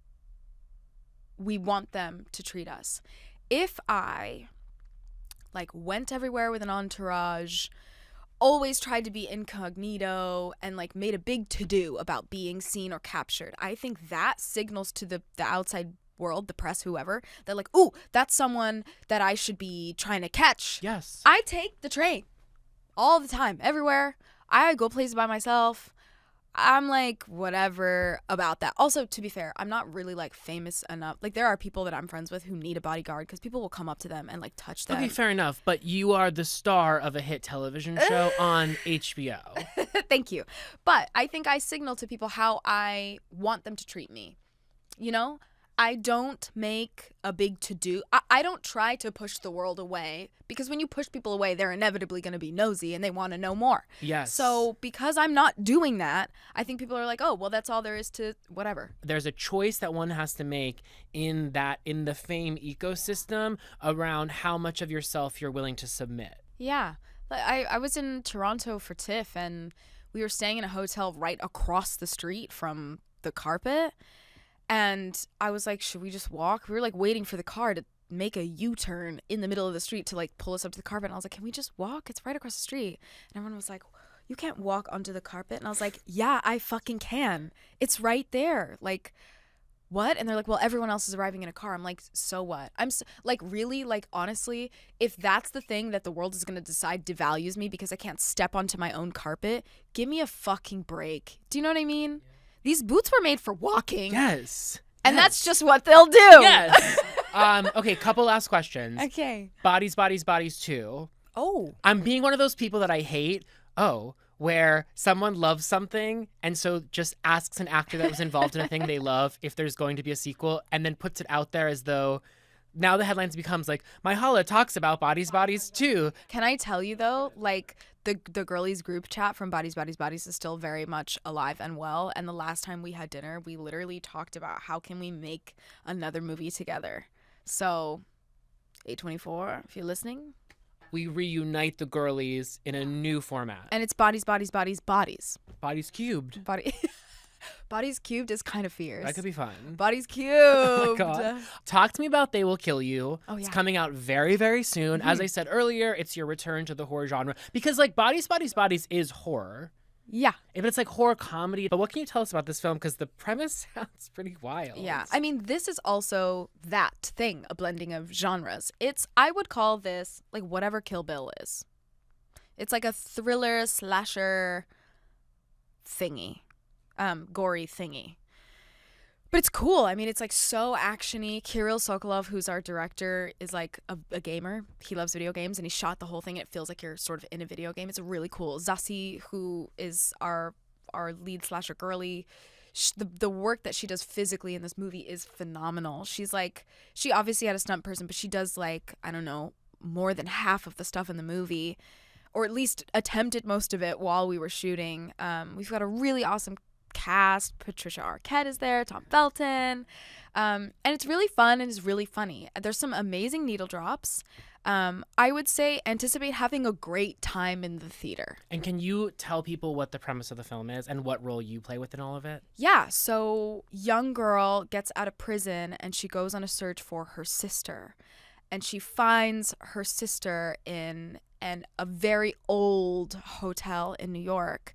we want them to treat us. If I, like, went everywhere with an entourage, always tried to be incognito, and like made a big to-do about being seen or captured, I think that signals to the outside world, the press, whoever, that like, ooh, that's someone that I should be trying to catch. Yes. I take the train all the time, everywhere. I go places by myself. I'm like, whatever about that. Also, to be fair, I'm not really like famous enough. Like, there are people that I'm friends with who need a bodyguard because people will come up to them and like touch them. Okay, fair enough. But you are the star of a hit television show on HBO. Thank you. But I think I signal to people how I want them to treat me. You know? I don't make a big to-do. I don't try to push the world away, because when you push people away, they're inevitably going to be nosy and they want to know more. Yes. So because I'm not doing that, I think people are like, oh, well, that's all there is to whatever. There's a choice that one has to make in the fame ecosystem around how much of yourself you're willing to submit. Yeah. I was in Toronto for TIFF, and we were staying in a hotel right across the street from the carpet. And I was like, should we just walk? We were like waiting for the car to make a U-turn in the middle of the street to like pull us up to the carpet. And I was like, can we just walk? It's right across the street. And everyone was like, you can't walk onto the carpet. And I was like, yeah, I fucking can. It's right there. Like, what? And they're like, well, everyone else is arriving in a car. I'm like, so what? Like, really, like, honestly, if that's the thing that the world is going to decide devalues me because I can't step onto my own carpet, give me a fucking break. Do you know what I mean? Yeah. These boots were made for walking. Yes. And that's just what they'll do. Yes. Okay, couple last questions. Okay. Bodies, Bodies, Bodies 2. Oh. I'm being one of those people that I hate. Where someone loves something and so just asks an actor that was involved in a thing they love if there's going to be a sequel, and then puts it out there as though now the headlines becomes like, Myha'la talks about Bodies, Bodies 2. Can I tell you though, like the girlies group chat from Bodies, Bodies, Bodies is still very much alive and well. And the last time we had dinner, we literally talked about how can we make another movie together. So A24, if you're listening. We reunite the girlies in a new format. And it's Bodies, Bodies, Bodies, Bodies. Bodies cubed. Bodies cubed is kind of fierce. That could be fun. Bodies cubed. Oh my God. Talk to me about They Will Kill You. Oh, yeah. It's coming out very, very soon. Mm-hmm. As I said earlier, it's your return to the horror genre. Because like Bodies, Bodies, Bodies is horror. Yeah. If it's like horror comedy. But what can you tell us about this film? Because the premise sounds pretty wild. Yeah. I mean, this is also that thing, a blending of genres. I would call this like whatever Kill Bill is. It's like a thriller slasher thingy. Gory thingy. But it's cool. I mean, it's like so actiony. Kirill Sokolov, who's our director, is like a gamer. He loves video games, and he shot the whole thing, and it feels like you're sort of in a video game. It's really cool. Zassi, who is our lead slasher girly, the work that she does physically in this movie is phenomenal. She obviously had a stunt person, but she does like, I don't know, more than half of the stuff in the movie, or at least attempted most of it while we were shooting. We've got a really awesome cast. Patricia Arquette is there, Tom Felton. And it's really fun and it's really funny. There's some amazing needle drops. I would say anticipate having a great time in the theater. And can you tell people what the premise of the film is and what role you play within all of it? Yeah, so young girl gets out of prison and she goes on a search for her sister. And she finds her sister in a very old hotel in New York.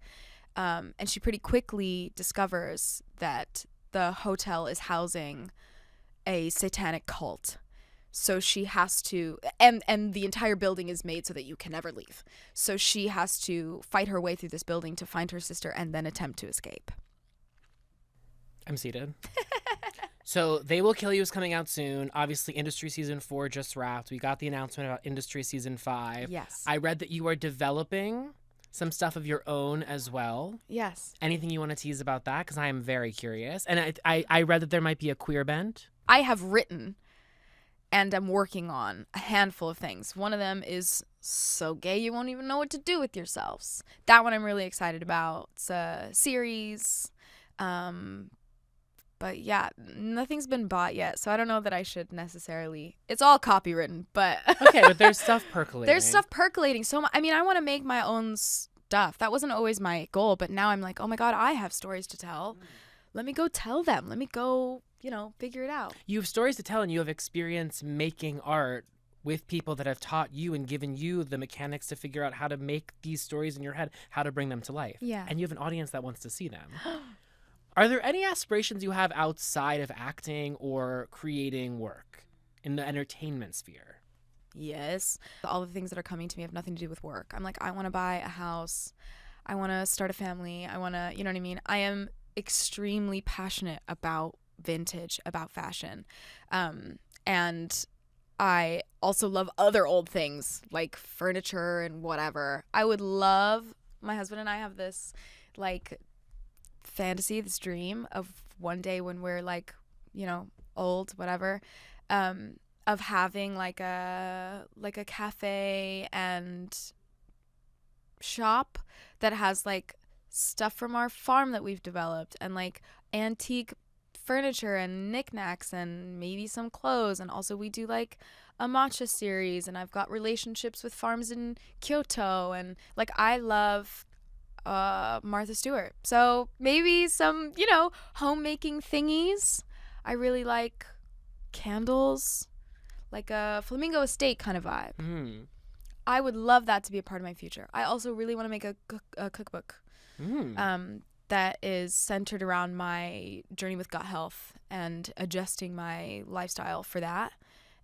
And she pretty quickly discovers that the hotel is housing a satanic cult. So she has to, and the entire building is made so that you can never leave. So she has to fight her way through this building to find her sister and then attempt to escape. I'm seated. So They Will Kill You is coming out soon. Obviously, Industry Season 4 just wrapped. We got the announcement about Industry Season 5. Yes. I read that you are developing some stuff of your own as well. Yes. Anything you want to tease about that? Because I am very curious. And I read that there might be a queer bent. I have written and I'm working on a handful of things. One of them is so gay you won't even know what to do with yourselves. That one I'm really excited about. It's a series. But yeah, nothing's been bought yet, so I don't know that I should necessarily. It's all copywritten, but Okay, but there's stuff percolating. There's stuff percolating so much. I mean, I want to make my own stuff. That wasn't always my goal, but now I'm like, oh my God, I have stories to tell. Let me go tell them. Let me go, figure it out. You have stories to tell and you have experience making art with people that have taught you and given you the mechanics to figure out how to make these stories in your head, how to bring them to life. Yeah. And you have an audience that wants to see them. Are there any aspirations you have outside of acting or creating work in the entertainment sphere? Yes. All the things that are coming to me have nothing to do with work. I'm like, I want to buy a house. I want to start a family. I want to, you know what I mean? I am extremely passionate about vintage, about fashion. And I also love other old things like furniture and whatever. I would love, my husband and I have this fantasy, this dream of one day when we're old, whatever, of having like a cafe and shop that has stuff from our farm that we've developed and antique furniture and knickknacks and maybe some clothes. And also we do a matcha series, and I've got relationships with farms in Kyoto, and I love Martha Stewart. So maybe some, homemaking thingies. I really like candles, like a Flamingo Estate kind of vibe. Mm. I would love that to be a part of my future. I also really want to make a cookbook that is centered around my journey with gut health and adjusting my lifestyle for that,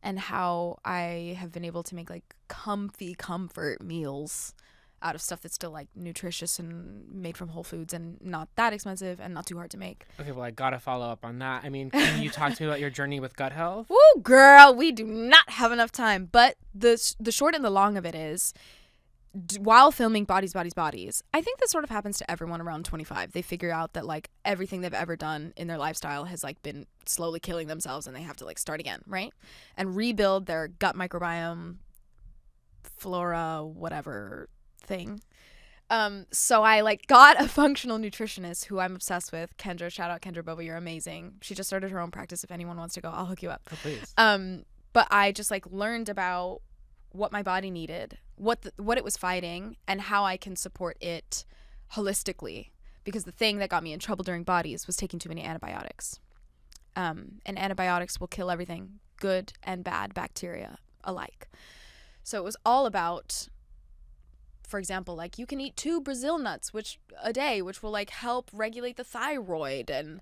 and how I have been able to make comfy comfort meals out of stuff that's still nutritious and made from whole foods and not that expensive and not too hard to make. Okay, well, I gotta follow up on that. I mean, can you talk to me about your journey with gut health? Woo, girl, we do not have enough time. But the short and the long of it is, while filming Bodies, I think this sort of happens to everyone around 25. They figure out that everything they've ever done in their lifestyle has been slowly killing themselves, and they have to start again, right? And rebuild their gut microbiome, flora, whatever thing. So I got a functional nutritionist who I'm obsessed with, Kendra. Shout out Kendra Boba, you're amazing. She just started her own practice. If anyone wants to go, I'll hook you up. Oh, please. But I just learned about what my body needed, what it was fighting, and how I can support it holistically. Because the thing that got me in trouble during Bodies was taking too many antibiotics. And antibiotics will kill everything, good and bad bacteria alike. So it was all about, for example, you can eat 2 Brazil nuts a day, which will help regulate the thyroid, and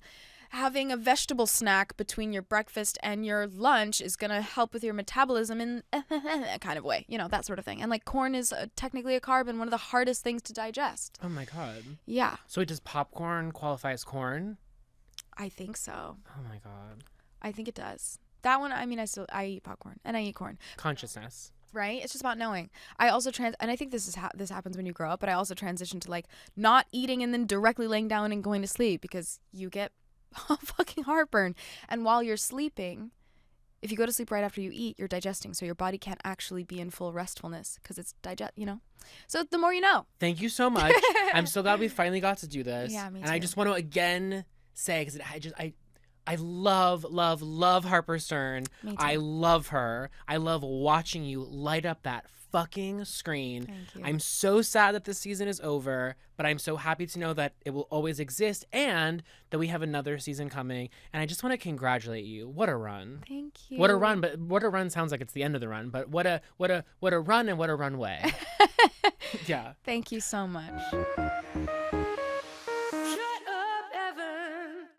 having a vegetable snack between your breakfast and your lunch is going to help with your metabolism in a kind of way, that sort of thing. And corn is technically a carb and one of the hardest things to digest. Oh my God. Yeah. So does popcorn qualify as corn? I think so. Oh my God. I think it does. That one, I mean, I eat popcorn and I eat corn. Consciousness. Right? It's just about knowing. I also and I think this happens when you grow up, but I also transitioned to not eating and then directly laying down and going to sleep, because you get fucking heartburn. And while you're sleeping, if you go to sleep right after you eat, you're digesting, so your body can't actually be in full restfulness because it's So the more you know. Thank you so much. I'm so glad we finally got to do this. Yeah, me And I too. just want to again say, because I love, love, love Harper Stern. Me too. I love her. I love watching you light up that fucking screen. Thank you. I'm so sad that this season is over, but I'm so happy to know that it will always exist and that we have another season coming. And I just want to congratulate you. What a run. Thank you. What a run, but what a run sounds like it's the end of the run, but what a run and what a runway. Yeah. Thank you so much.